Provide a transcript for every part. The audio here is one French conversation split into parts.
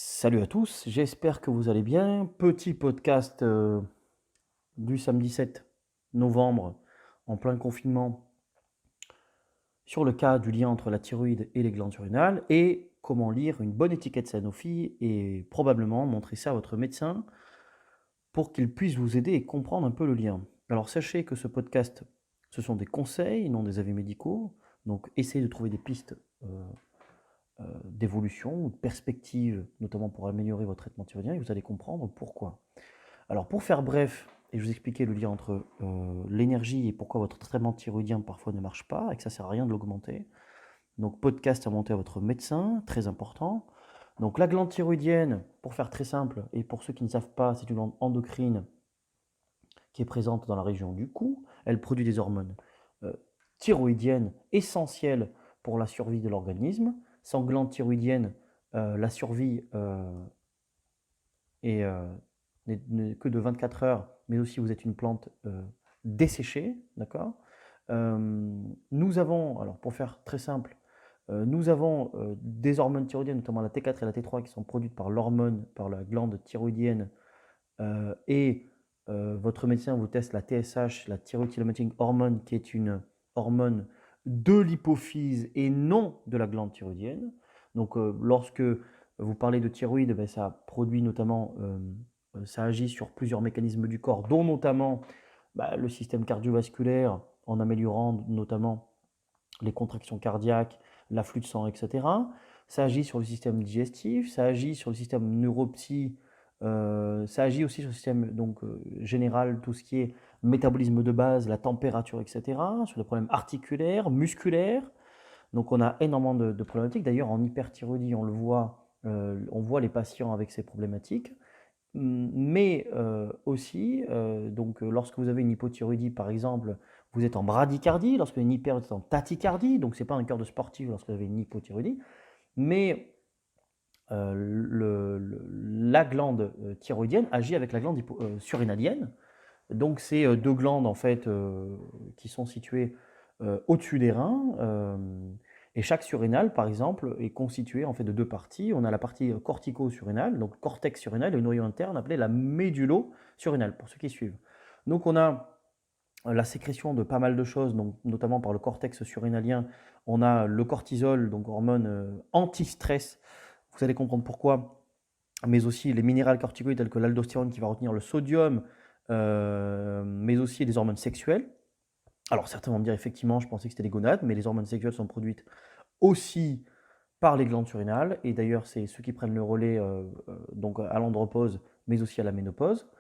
Salut à tous, j'espère que vous allez bien. Petit podcast du samedi 7 novembre en plein confinement sur le cas du lien entre la thyroïde et les glandes surrénales et comment lire une bonne étiquette Sanofi et probablement montrer ça à votre médecin pour qu'il puisse vous aider et comprendre un peu le lien. Alors sachez que ce podcast, ce sont des conseils, non des avis médicaux, donc essayez de trouver des pistes d'évolution ou de perspective, notamment pour améliorer votre traitement thyroïdien, et vous allez comprendre pourquoi. Alors pour faire bref, et je vous expliquer le lien entre l'énergie et pourquoi votre traitement thyroïdien parfois ne marche pas, et que ça ne sert à rien de l'augmenter. Donc podcast à monter à votre médecin, très important. Donc la glande thyroïdienne, pour faire très simple, et pour ceux qui ne savent pas, c'est une glande endocrine qui est présente dans la région du cou. Elle produit des hormones euh, thyroïdiennes essentielles pour la survie de l'organisme. Sans glande thyroïdienne, la survie est, n'est que de 24 heures, mais aussi vous êtes une plante desséchée, d'accord. Nous avons, alors pour faire très simple, nous avons des hormones thyroïdiennes, notamment la T4 et la T3, qui sont produites par l'hormone, par la glande thyroïdienne, et votre médecin vous teste la TSH, la thyroid stimulating hormone, qui est une hormone de l'hypophyse et non de la glande thyroïdienne. Donc lorsque vous parlez de thyroïde, ben, ça produit notamment, ça agit sur plusieurs mécanismes du corps, dont notamment le système cardiovasculaire, en améliorant notamment les contractions cardiaques, l'afflux de sang, etc. Ça agit sur le système digestif, ça agit sur le système neuropsy, ça agit aussi sur le système donc, général, tout ce qui est métabolisme de base, la température, etc., sur les problèmes articulaires, musculaires. Donc on a énormément de problématiques. D'ailleurs, en hyperthyroïdie, on voit les patients avec ces problématiques. Mais aussi, donc, lorsque vous avez une hypothyroïdie, par exemple, vous êtes en bradycardie, lorsque vous avez une hyper, vous êtes en tachycardie, donc c'est pas un cœur de sportif lorsque vous avez une hypothyroïdie, mais la glande thyroïdienne agit avec la glande surrénalienne. Donc c'est deux glandes en fait qui sont situées au-dessus des reins. Et chaque surrénale, par exemple, est constituée en fait de deux parties. On a la partie cortico-surrénale, donc cortex surrénal, et le noyau interne appelé la médulo-surrénale, pour ceux qui suivent. Donc on a la sécrétion de pas mal de choses, donc notamment par le cortex surrénalien. On a le cortisol, donc hormone anti-stress. Vous allez comprendre pourquoi, mais aussi les minérales corticoïdes tels que l'aldostérone qui va retenir le sodium, mais aussi des hormones sexuelles. Alors certains vont me dire effectivement, je pensais que c'était les gonades, mais les hormones sexuelles sont produites aussi par les glandes surrénales, et d'ailleurs c'est ceux qui prennent le relais donc à l'andropause, mais aussi à la ménopause.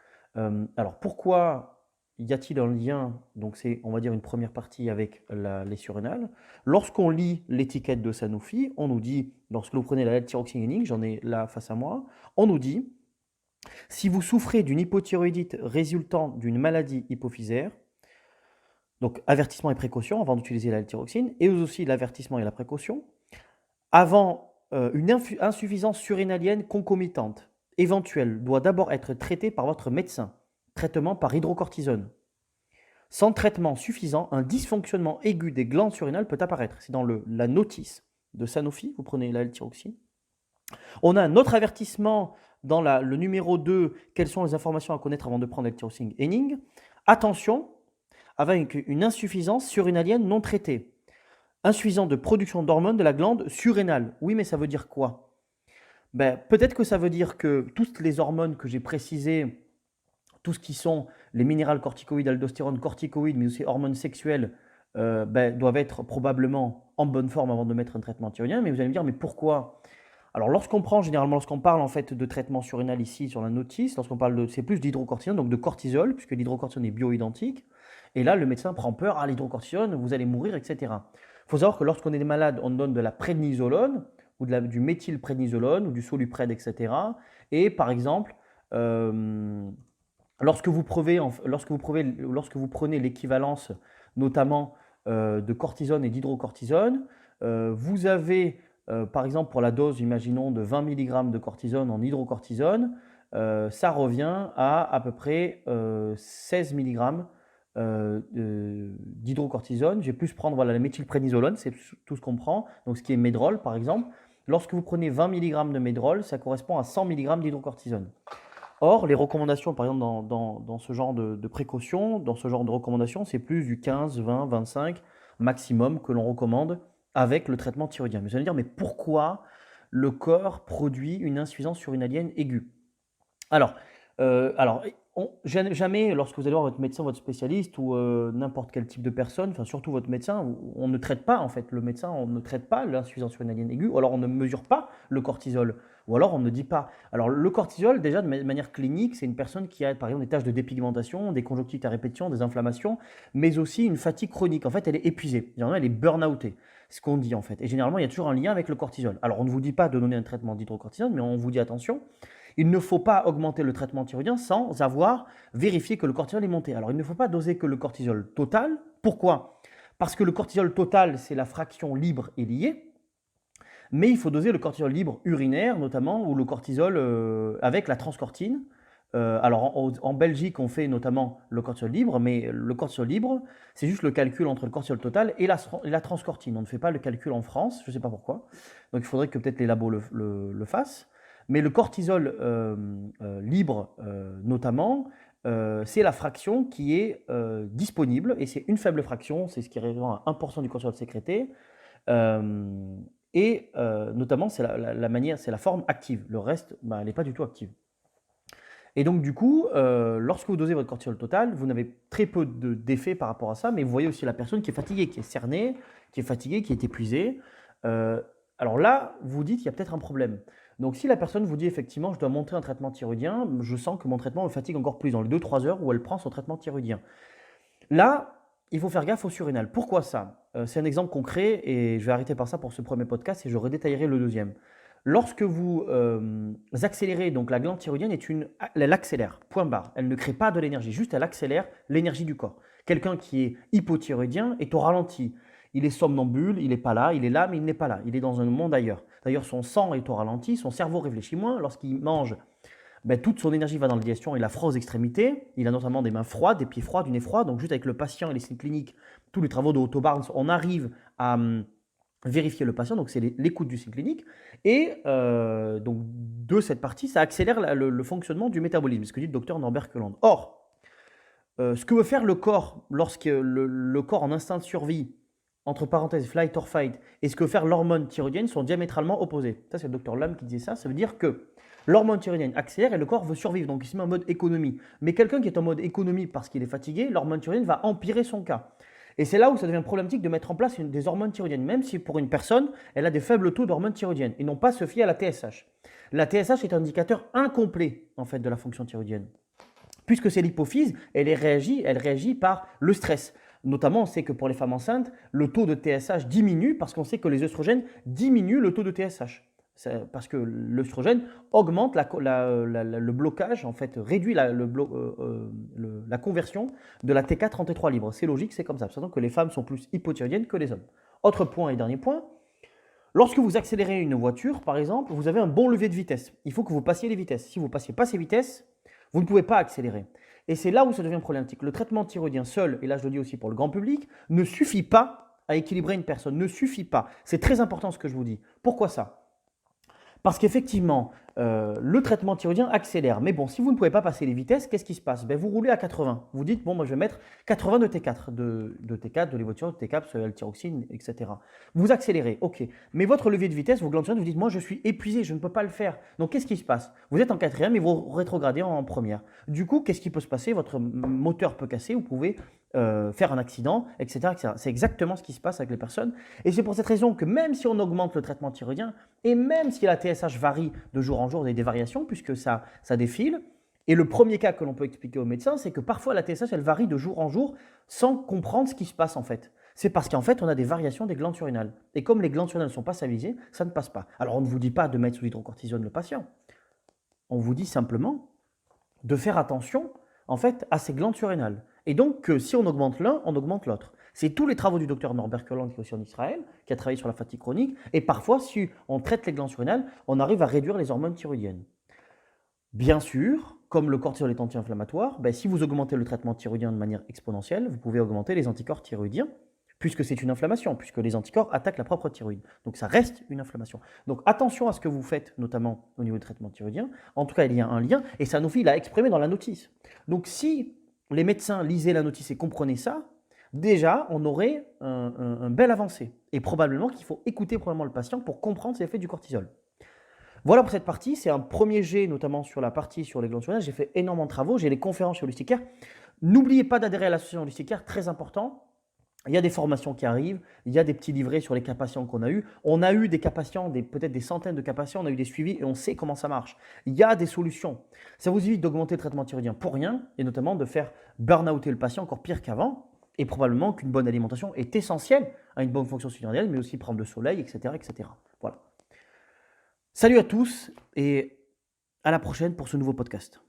Alors pourquoi y a-t-il un lien? Donc c'est, on va dire, une première partie avec les surrénales. Lorsqu'on lit l'étiquette de Sanofi, on nous dit, lorsque vous prenez la L-thyroxine, j'en ai là face à moi, on nous dit, si vous souffrez d'une hypothyroïdite résultant d'une maladie hypophysaire, donc avertissement et précaution avant d'utiliser la L-thyroxine, et aussi l'avertissement et la précaution, avant une insuffisance surrénalienne concomitante éventuelle doit d'abord être traitée par votre médecin. Traitement par hydrocortisone. Sans traitement suffisant, un dysfonctionnement aigu des glandes surrénales peut apparaître. C'est dans la notice de Sanofi, vous prenez la L-thyroxine. On a un autre avertissement dans le numéro 2, quelles sont les informations à connaître avant de prendre L-thyroxine Henning. Attention, avec une insuffisance surrénalienne non traitée. Insuffisance de production d'hormones de la glande surrénale. Oui, mais ça veut dire quoi? Peut-être que ça veut dire que toutes les hormones que j'ai précisées, tout ce qui sont les minérales corticoïdes, aldostérone, corticoïdes, mais aussi hormones sexuelles, doivent être probablement en bonne forme avant de mettre un traitement thyroïdien. Mais vous allez me dire, mais pourquoi? Alors lorsqu'on parle en fait de traitement surrénal ici sur la notice, c'est plus d'hydrocortisone, donc de cortisol, puisque l'hydrocortisone est bioidentique. Et là, le médecin prend peur, l'hydrocortisone, vous allez mourir, etc. Il faut savoir que lorsqu'on est malade, on donne de la prédnisolone, ou du méthylprédnisolone, ou du solupred, etc. Et par exemple, euh, lorsque vous prenez l'équivalence notamment de cortisone et d'hydrocortisone, vous avez par exemple pour la dose, imaginons, de 20 mg de cortisone en hydrocortisone, ça revient à peu près 16 mg d'hydrocortisone. Je vais plus prendre voilà, la méthylprédnisolone, c'est tout ce qu'on prend, donc ce qui est Medrol par exemple. lorsque vous prenez 20 mg de Medrol, ça correspond à 100 mg d'hydrocortisone. Or, les recommandations, par exemple, dans ce genre de précautions, dans ce genre de recommandations, c'est plus du 15, 20, 25 maximum que l'on recommande avec le traitement thyroïdien. Mais vous allez me dire, mais pourquoi le corps produit une insuffisance surrénalienne aiguë? Alors, jamais, lorsque vous allez voir votre médecin, votre spécialiste ou n'importe quel type de personne, enfin surtout votre médecin, on ne traite pas en fait, le médecin, on ne traite pas l'insuffisance surrénalienne aiguë, ou alors on ne mesure pas le cortisol, ou alors on ne dit pas. Alors le cortisol, déjà de manière clinique, c'est une personne qui a par exemple des taches de dépigmentation, des conjonctivites à répétition, des inflammations, mais aussi une fatigue chronique. En fait, elle est épuisée, généralement elle est burn-outée, ce qu'on dit en fait. Et généralement, il y a toujours un lien avec le cortisol. Alors on ne vous dit pas de donner un traitement d'hydrocortisone, mais on vous dit attention. Il ne faut pas augmenter le traitement thyroïdien sans avoir vérifié que le cortisol est monté. Alors, il ne faut pas doser que le cortisol total. Pourquoi? Parce que le cortisol total, c'est la fraction libre et liée. Mais il faut doser le cortisol libre urinaire, notamment, ou le cortisol avec la transcortine. Alors, en Belgique, on fait notamment le cortisol libre, mais le cortisol libre, c'est juste le calcul entre le cortisol total et la transcortine. On ne fait pas le calcul en France, je ne sais pas pourquoi. Donc, il faudrait que peut-être les labos le fassent. Mais le cortisol libre, notamment, c'est la fraction qui est disponible, et c'est une faible fraction, c'est ce qui représente à 1% du cortisol sécrété, notamment c'est c'est la forme active. Le reste, elle n'est pas du tout active. Et donc du coup, lorsque vous dosez votre cortisol total, vous n'avez très peu d'effet par rapport à ça, mais vous voyez aussi la personne qui est fatiguée, qui est cernée, qui est fatiguée, qui est épuisée. Alors là, vous dites qu'il y a peut-être un problème. Donc si la personne vous dit effectivement, je dois monter un traitement thyroïdien, je sens que mon traitement me fatigue encore plus dans les 2-3 heures où elle prend son traitement thyroïdien. Là, il faut faire gaffe au surrénal. Pourquoi ça? C'est un exemple concret et je vais arrêter par ça pour ce premier podcast et je redétaillerai le deuxième. Lorsque vous accélérez, donc la glande thyroïdienne elle accélère, point barre. Elle ne crée pas de l'énergie, juste elle accélère l'énergie du corps. Quelqu'un qui est hypothyroïdien est au ralenti. Il est somnambule, il n'est pas là, il est là, mais il n'est pas là. Il est dans un monde ailleurs. D'ailleurs, son sang est au ralenti, son cerveau réfléchit moins. Lorsqu'il mange, toute son énergie va dans la digestion et la froid aux extrémités. Il a notamment des mains froides, des pieds froids, du nez froid. Donc, juste avec le patient et les signes cliniques, tous les travaux de Otto Barnes, on arrive à vérifier le patient. Donc, c'est l'écoute du signe clinique. Et donc, de cette partie, ça accélère le fonctionnement du métabolisme, ce que dit le docteur Norbert Keland. Or, ce que veut faire le corps lorsque le corps en instinct de survie, entre parenthèses, flight or fight, et ce que veut faire l'hormone thyroïdienne sont diamétralement opposés. Ça, c'est le docteur Lam qui disait ça. Ça veut dire que l'hormone thyroïdienne accélère et le corps veut survivre, donc il se met en mode économie. Mais quelqu'un qui est en mode économie parce qu'il est fatigué, l'hormone thyroïdienne va empirer son cas. Et c'est là où ça devient problématique de mettre en place des hormones thyroïdiennes, même si pour une personne, elle a des faibles taux d'hormones thyroïdiennes, et non pas se fier à la TSH. La TSH est un indicateur incomplet en fait de la fonction thyroïdienne. Puisque c'est l'hypophyse, elle réagit par le stress. Notamment, on sait que pour les femmes enceintes, le taux de TSH diminue parce qu'on sait que les œstrogènes diminuent le taux de TSH. Parce que l'œstrogène augmente le blocage, en fait, réduit la conversion de la T4 en T3 libre. C'est logique, c'est comme ça. C'est-à-dire que les femmes sont plus hypothyroïdiennes que les hommes. Autre point et dernier point, lorsque vous accélérez une voiture, par exemple, vous avez un bon levier de vitesse. Il faut que vous passiez les vitesses. Si vous ne passiez pas ces vitesses, vous ne pouvez pas accélérer. Et c'est là où ça devient problématique. Le traitement thyroïdien seul, et là je le dis aussi pour le grand public, ne suffit pas à équilibrer une personne. Ne suffit pas. C'est très important ce que je vous dis. Pourquoi ça? Parce qu'effectivement, le traitement thyroïdien accélère. Mais bon, si vous ne pouvez pas passer les vitesses, qu'est-ce qui se passe? Vous roulez à 80. Vous dites, bon, moi je vais mettre 80 de T4, de T4, de l'évoture, de T4, de L-tyroxine, etc. Vous accélérez, ok. Mais votre levier de vitesse, vos glandes thyroïdiennes, vous dites, moi je suis épuisé, je ne peux pas le faire. Donc qu'est-ce qui se passe? Vous êtes en quatrième et vous rétrogradez en première. Du coup, qu'est-ce qui peut se passer? Votre moteur peut casser, vous pouvez faire un accident, etc., etc. C'est exactement ce qui se passe avec les personnes. Et c'est pour cette raison que même si on augmente le traitement thyroïdien, et même si la TSH varie de jour en jour, il y a des variations puisque ça défile. Et le premier cas que l'on peut expliquer aux médecins, c'est que parfois la TSH, elle varie de jour en jour sans comprendre ce qui se passe en fait. C'est parce qu'en fait, on a des variations des glandes surrénales. Et comme les glandes surrénales ne sont pas stabilisées, ça ne passe pas. Alors, on ne vous dit pas de mettre sous hydrocortisone le patient. On vous dit simplement de faire attention en fait à ces glandes surrénales. Et donc, si on augmente l'un, on augmente l'autre. C'est tous les travaux du docteur Norbert Keland qui est aussi en Israël, qui a travaillé sur la fatigue chronique. Et parfois, si on traite les glandes surrénales, on arrive à réduire les hormones thyroïdiennes. Bien sûr, comme le cortisol est anti-inflammatoire, si vous augmentez le traitement thyroïdien de manière exponentielle, vous pouvez augmenter les anticorps thyroïdiens, puisque c'est une inflammation, puisque les anticorps attaquent la propre thyroïde. Donc ça reste une inflammation. Donc attention à ce que vous faites, notamment au niveau du traitement thyroïdien. En tout cas, il y a un lien, et Sanofi l'a exprimé dans la notice. Donc si les médecins lisaient la notice et comprenaient ça, déjà, on aurait un bel avancé. Et probablement qu'il faut écouter probablement le patient pour comprendre ces effets du cortisol. Voilà pour cette partie, c'est un premier jet, notamment sur la partie sur les glandes surrénales. J'ai fait énormément de travaux, j'ai les conférences chez Holisticaire. N'oubliez pas d'adhérer à l'association Holisticaire, très important. Il y a des formations qui arrivent, il y a des petits livrets sur les cas patients qu'on a eu. On a eu des cas patients, peut-être des centaines de cas patients, on a eu des suivis et on sait comment ça marche. Il y a des solutions. Ça vous évite d'augmenter le traitement thyroïdien pour rien et notamment de faire burn-outer le patient encore pire qu'avant. Et probablement qu'une bonne alimentation est essentielle à une bonne fonction thyroïdienne, mais aussi prendre le soleil, etc., etc. Voilà. Salut à tous et à la prochaine pour ce nouveau podcast.